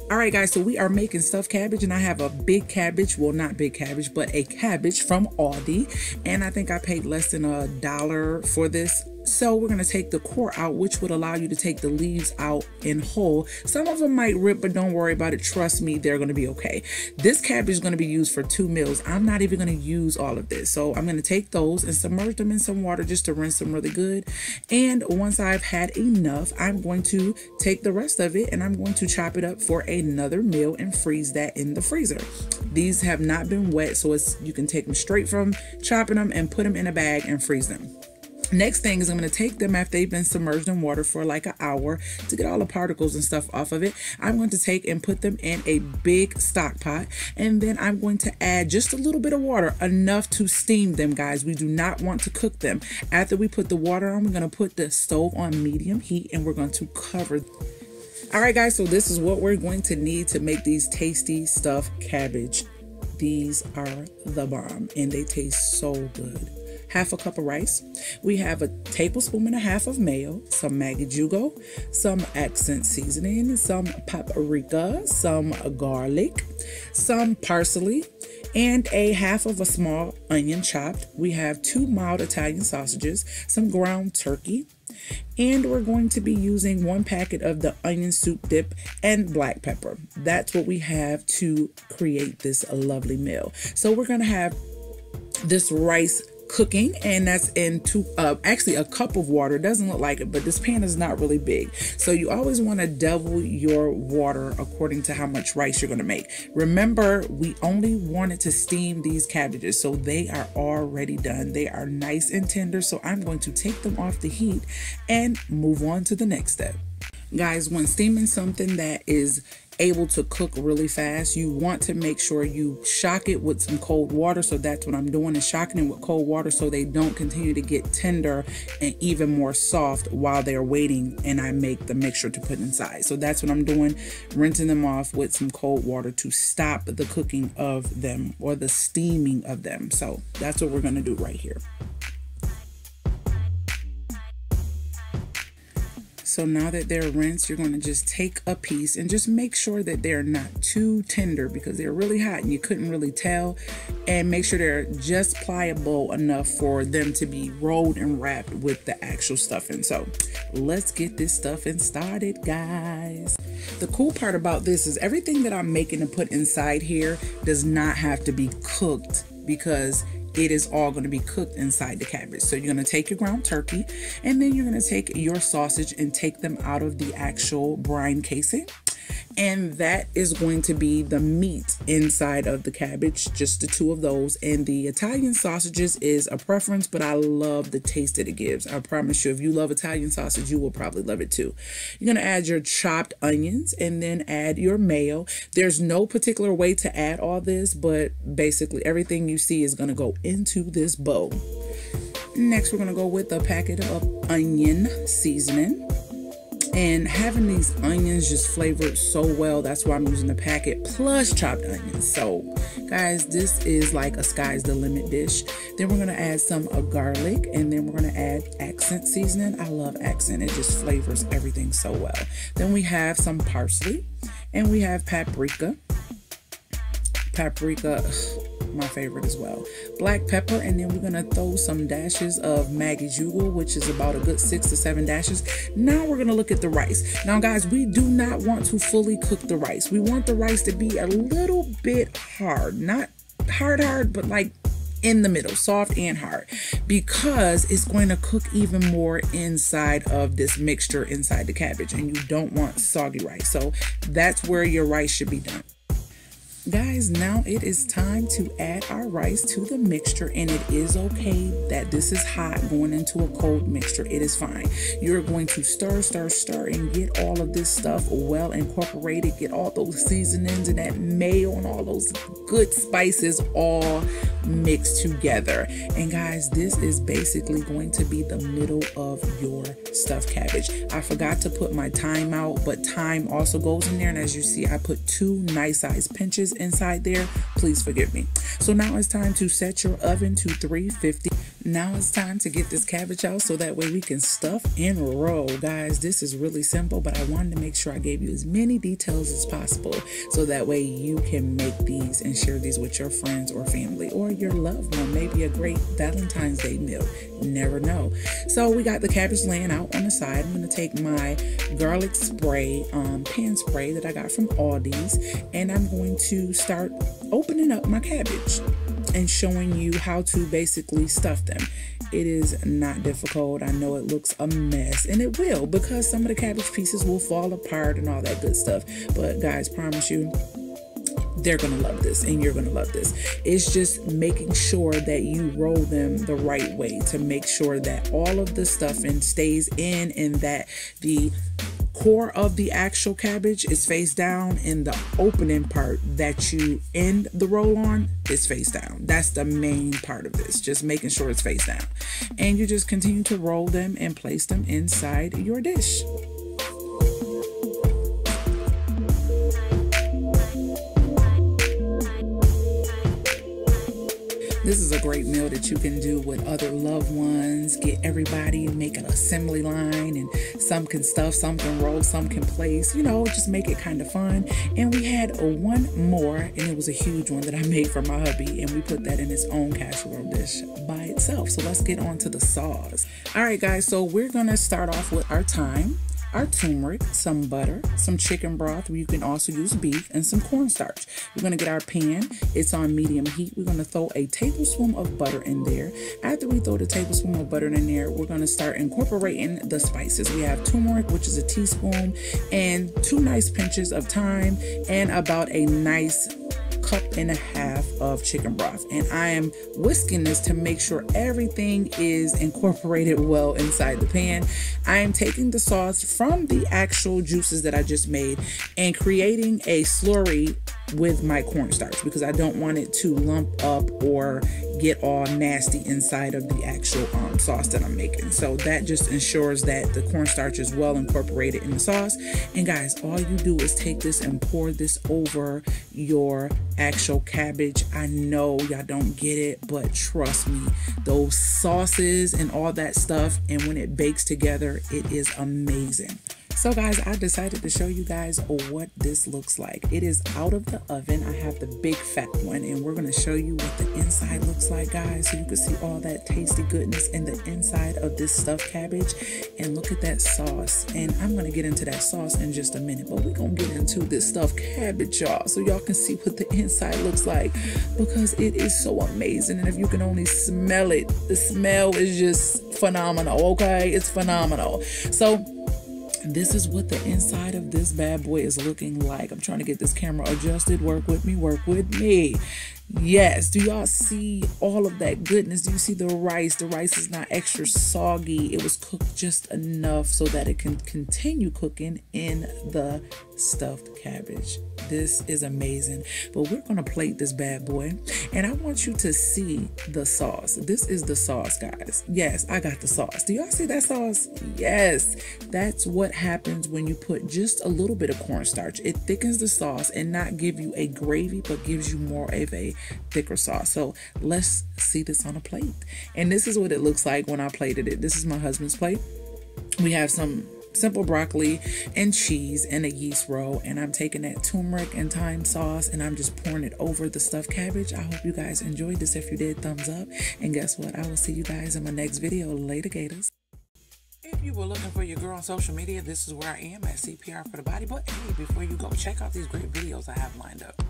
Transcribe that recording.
All right, guys, so we are making stuffed cabbage, and I have a big cabbage. Well, not big cabbage, but a cabbage from Aldi. And I think I paid less than $1 for this. So we're going to take the core out, which would allow you to take the leaves out in whole. Some of them might rip, but don't worry about it. Trust me, they're going to be okay. This cabbage is going to be used for 2 meals. I'm not even going to use all of this. So I'm going to take those and submerge them in some water just to rinse them really good. And once I've had enough, I'm going to take the rest of it and I'm going to chop it up for another meal and freeze that in the freezer. These have not been wet, so you can take them straight from chopping them and put them in a bag and freeze them. Next thing is I'm going to take them after they've been submerged in water for like an hour to get all the particles and stuff off of it. I'm going to take and put them in a big stock pot, and then I'm going to add just a little bit of water, enough to steam them, guys. We do not want to cook them. After we put the water on, we're going to put the stove on medium heat and we're going to cover. All right, guys, so this is what we're going to need to make these tasty stuffed cabbage. These are the bomb and they taste so good. Half a cup of rice. We have a tablespoon and a half of mayo, some Maggi Jugo, some accent seasoning, some paprika, some garlic, some parsley, and a half of a small onion chopped. We have 2 mild Italian sausages, some ground turkey, and we're going to be using 1 packet of the onion soup dip and black pepper. That's what we have to create this lovely meal. So we're going to have this rice cooking, and that's in actually a cup of water. It doesn't look like it, but this pan is not really big, so you always want to double your water according to how much rice you're going to make. Remember, we only wanted to steam these cabbages, so they are already done. They are nice and tender, so I'm going to take them off the heat and move on to the next step. Guys, when steaming something that is able to cook really fast, you want to make sure you shock it with some cold water. So that's what I'm doing, is shocking it with cold water so they don't continue to get tender and even more soft while they're waiting and I make the mixture to put inside. So that's what I'm doing, rinsing them off with some cold water to stop the cooking of them or the steaming of them. So that's what we're going to do right here. So now that they're rinsed, you're going to just take a piece and just make sure that they're not too tender, because they're really hot and you couldn't really tell, and make sure they're just pliable enough for them to be rolled and wrapped with the actual stuffing. So let's get this stuffing started, guys. The cool part about this is everything that I'm making to put inside here does not have to be cooked, because it is all going to be cooked inside the cabbage. So you're going to take your ground turkey, and then you're going to take your sausage and take them out of the actual brine casing. And that is going to be the meat inside of the cabbage, just the 2 of those. And the Italian sausages is a preference, but I love the taste that it gives. I promise you, if you love Italian sausage, you will probably love it too. You're going to add your chopped onions and then add your mayo. There's no particular way to add all this, but basically everything you see is going to go into this bowl. Next, we're going to go with a packet of onion seasoning. And having these onions just flavored so well, that's why I'm using the packet plus chopped onions. So guys, this is like a sky's the limit dish. Then we're going to add some garlic, and then we're going to add accent seasoning. I love accent. It just flavors everything so well. Then we have some parsley, and we have paprika. Paprika, my favorite as well. Black pepper, and then we're gonna throw some dashes of Maggi Jugo, which is about a good 6 to 7 dashes. Now we're gonna look at the rice. Now guys, we do not want to fully cook the rice. We want the rice to be a little bit hard, not hard, but like in the middle, soft and hard, because it's going to cook even more inside of this mixture inside the cabbage, and you don't want soggy rice. So that's where your rice should be done. Guys, now it is time to add our rice to the mixture, and it is okay that this is hot going into a cold mixture. It is fine. You're going to stir, and get all of this stuff well incorporated, get all those seasonings and that mayo and all those good spices all mixed together. And guys, this is basically going to be the middle of your stuffed cabbage. I forgot to put my thyme out, but thyme also goes in there, and as you see, I put 2 nice sized pinches inside there. Please forgive me. So now it's time to set your oven to 350. Now it's time to get this cabbage out so that way we can stuff and roll. Guys, this is really simple, but I wanted to make sure I gave you as many details as possible so that way you can make these and share these with your friends or family or your loved one. Maybe a great Valentine's Day meal. Never know. So we got the cabbage laying out on the side. I'm going to take my garlic spray, pan spray that I got from Aldi's, and I'm going to start opening up my cabbage and showing you how to basically stuff them. It is not difficult. I know it looks a mess, and it will, because some of the cabbage pieces will fall apart and all that good stuff. But guys, promise you, they're gonna love this and you're gonna love this. It's just making sure that you roll them the right way to make sure that all of the stuffing stays in and that the core of the actual cabbage is face down and the opening part that you end the roll on is face down. That's the main part of this, just making sure it's face down. And you just continue to roll them and place them inside your dish. This is a great meal that you can do with other loved ones. Get everybody and make an assembly line, and some can stuff, some can roll, some can place, you know, just make it kind of fun. And we had one more, and it was a huge one that I made for my hubby, and we put that in its own casserole dish by itself. So let's get on to the sauce. All right, guys, so we're gonna start off with our thyme, our turmeric, some butter, some chicken broth, you can also use beef, and some cornstarch. We're going to get our pan. It's on medium heat. We're going to throw a tablespoon of butter in there. After we throw the tablespoon of butter in there, we're going to start incorporating the spices. We have turmeric, which is a teaspoon, and 2 nice pinches of thyme, and about a nice cup and a half of chicken broth. And I am whisking this to make sure everything is incorporated well inside the pan. I am taking the sauce from the actual juices that I just made and creating a slurry with my cornstarch because I don't want it to lump up or get all nasty inside of the actual sauce that I'm making. So that just ensures that the cornstarch is well incorporated in the sauce. And guys, all you do is take this and pour this over your actual cabbage. I know y'all don't get it, but trust me, those sauces and all that stuff, and when it bakes together, it is amazing. So guys, I decided to show you guys what this looks like. It is out of the oven. I have the big fat one, and we're going to show you what the inside looks like, guys, so you can see all that tasty goodness in the inside of this stuffed cabbage. And look at that sauce. And I'm going to get into that sauce in just a minute, but we're going to get into this stuffed cabbage, y'all, so y'all can see what the inside looks like, because it is so amazing. And if you can only smell it, the smell is just phenomenal, okay? It's phenomenal. So this is what the inside of this bad boy is looking like. I'm trying to get this camera adjusted. Work with me, work with me. Yes, do y'all see all of that goodness? Do you see the rice? The rice is not extra soggy. It was cooked just enough so that it can continue cooking in the stuffed cabbage. This is amazing. But we're going to plate this bad boy, and I want you to see the sauce. This is the sauce, guys. Yes, I got the sauce. Do y'all see that sauce? Yes, that's what happens when you put just a little bit of cornstarch. It thickens the sauce and not give you a gravy, but gives you more of a thicker sauce. So let's see this on a plate. And this is what it looks like when I plated it. This is my husband's plate. We have some simple broccoli and cheese and a yeast roll, and I'm taking that turmeric and thyme sauce and I'm just pouring it over the stuffed cabbage. I hope you guys enjoyed this. If you did, thumbs up. And guess what? I will see you guys in my next video. Later, Gators. If you were looking for your girl on social media, this is where I am at CPR for the Body. But hey, before you go, check out these great videos I have lined up.